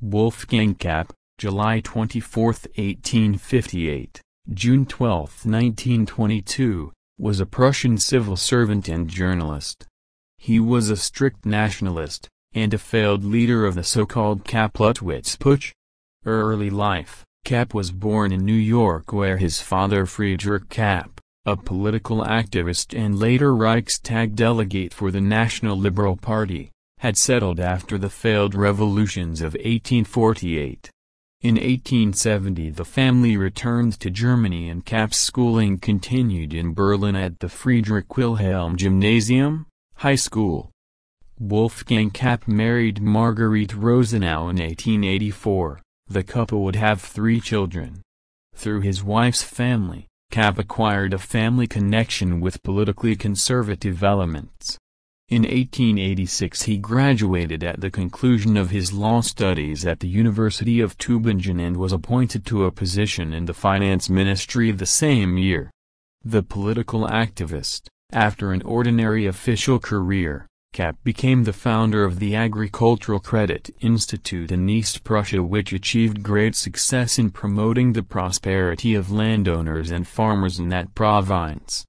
Wolfgang Kapp, July 24, 1858, June 12, 1922, was a Prussian civil servant and journalist. He was a strict nationalist, and a failed leader of the so-called Kapp-Luttwitz Putsch. Early life. Kapp was born in New York, where his father Friedrich Kapp, a political activist and later Reichstag delegate for the National Liberal Party, had settled after the failed revolutions of 1848. In 1870 the family returned to Germany and Kapp's schooling continued in Berlin at the Friedrich Wilhelm Gymnasium, high school. Wolfgang Kapp married Marguerite Rosenau in 1884. The couple would have 3 children. Through his wife's family, Kapp acquired a family connection with politically conservative elements. In 1886 he graduated at the conclusion of his law studies at the University of Tübingen and was appointed to a position in the finance ministry the same year. The political activist, after an ordinary official career, Kapp became the founder of the Agricultural Credit Institute in East Prussia, which achieved great success in promoting the prosperity of landowners and farmers in that province.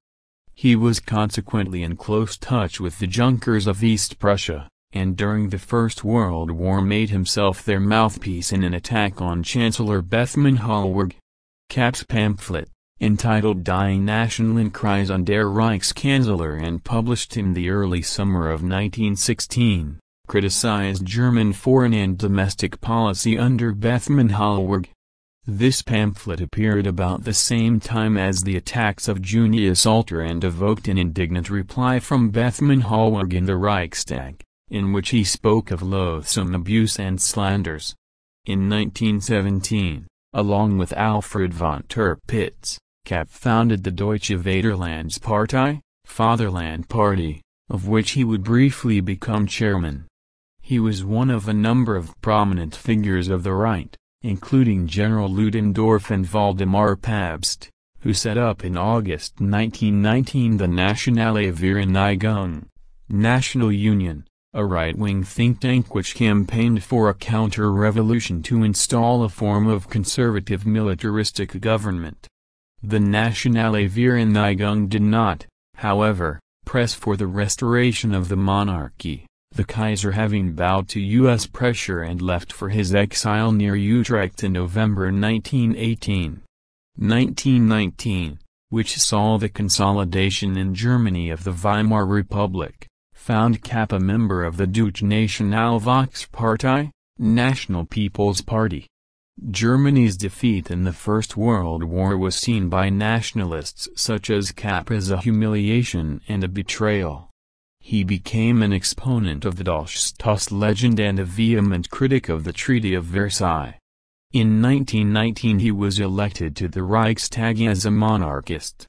He was consequently in close touch with the Junkers of East Prussia, and during the First World War made himself their mouthpiece in an attack on Chancellor Bethmann Hollweg. Kapp's pamphlet, entitled Die Nationalen Kreise und der Reichskanzler and published in the early summer of 1916, criticized German foreign and domestic policy under Bethmann Hollweg. This pamphlet appeared about the same time as the attacks of Junius Alter and evoked an indignant reply from Bethmann Hollweg in the Reichstag, in which he spoke of loathsome abuse and slanders. In 1917, along with Alfred von Tirpitz, Kapp founded the Deutsche Vaterlandspartei, Fatherland Party, of which he would briefly become chairman. He was one of a number of prominent figures of the right, including General Ludendorff and Waldemar Pabst, who set up in August 1919 the Nationale Vereinigung, National Union, a right-wing think tank which campaigned for a counter-revolution to install a form of conservative militaristic government. The Nationale Vereinigung did not, however, press for the restoration of the monarchy, the Kaiser having bowed to U.S. pressure and left for his exile near Utrecht in November 1918. 1919, which saw the consolidation in Germany of the Weimar Republic, found Kapp a member of the Deutsche Nationalvolkspartei, National People's Party. Germany's defeat in the First World War was seen by nationalists such as Kapp as a humiliation and a betrayal. He became an exponent of the Dolchstoss legend and a vehement critic of the Treaty of Versailles. In 1919 he was elected to the Reichstag as a monarchist.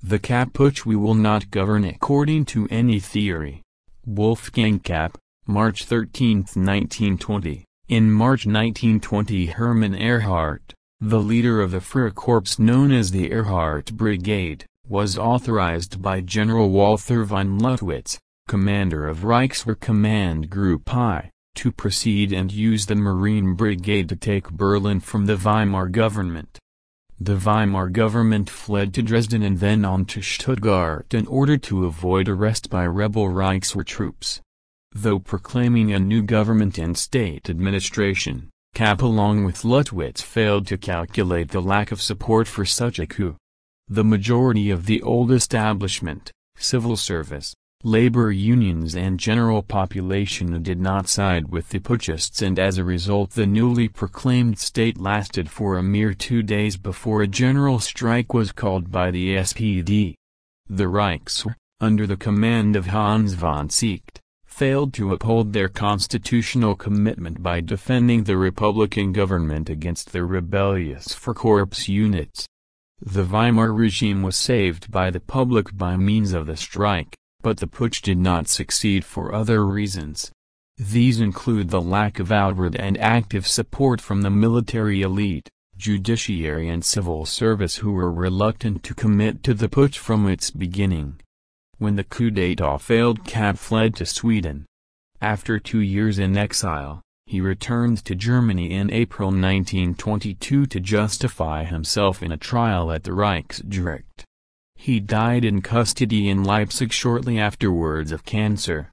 The Kapp Putsch: we will not govern according to any theory. Wolfgang Kapp, March 13, 1920. In March 1920 Hermann Ehrhardt, the leader of the Freikorps known as the Ehrhardt Brigade, was authorized by General Walther von Luttwitz, commander of Reichswehr Command Group I, to proceed and use the Marine Brigade to take Berlin from the Weimar government. The Weimar government fled to Dresden and then on to Stuttgart in order to avoid arrest by rebel Reichswehr troops. Though proclaiming a new government and state administration, Kapp along with Luttwitz failed to calculate the lack of support for such a coup. The majority of the old establishment, civil service, labor unions and general population did not side with the putschists, and as a result the newly proclaimed state lasted for a mere 2 days before a general strike was called by the SPD. The Reichswehr, under the command of Hans von Seeckt, failed to uphold their constitutional commitment by defending the Republican government against the rebellious Freikorps units. The Weimar regime was saved by the public by means of the strike, but the putsch did not succeed for other reasons. These include the lack of outward and active support from the military elite, judiciary and civil service who were reluctant to commit to the putsch from its beginning. When the coup d'état failed, Kapp fled to Sweden. After 2 years in exile, he returned to Germany in April 1922 to justify himself in a trial at the Reichsgericht. He died in custody in Leipzig shortly afterwards of cancer.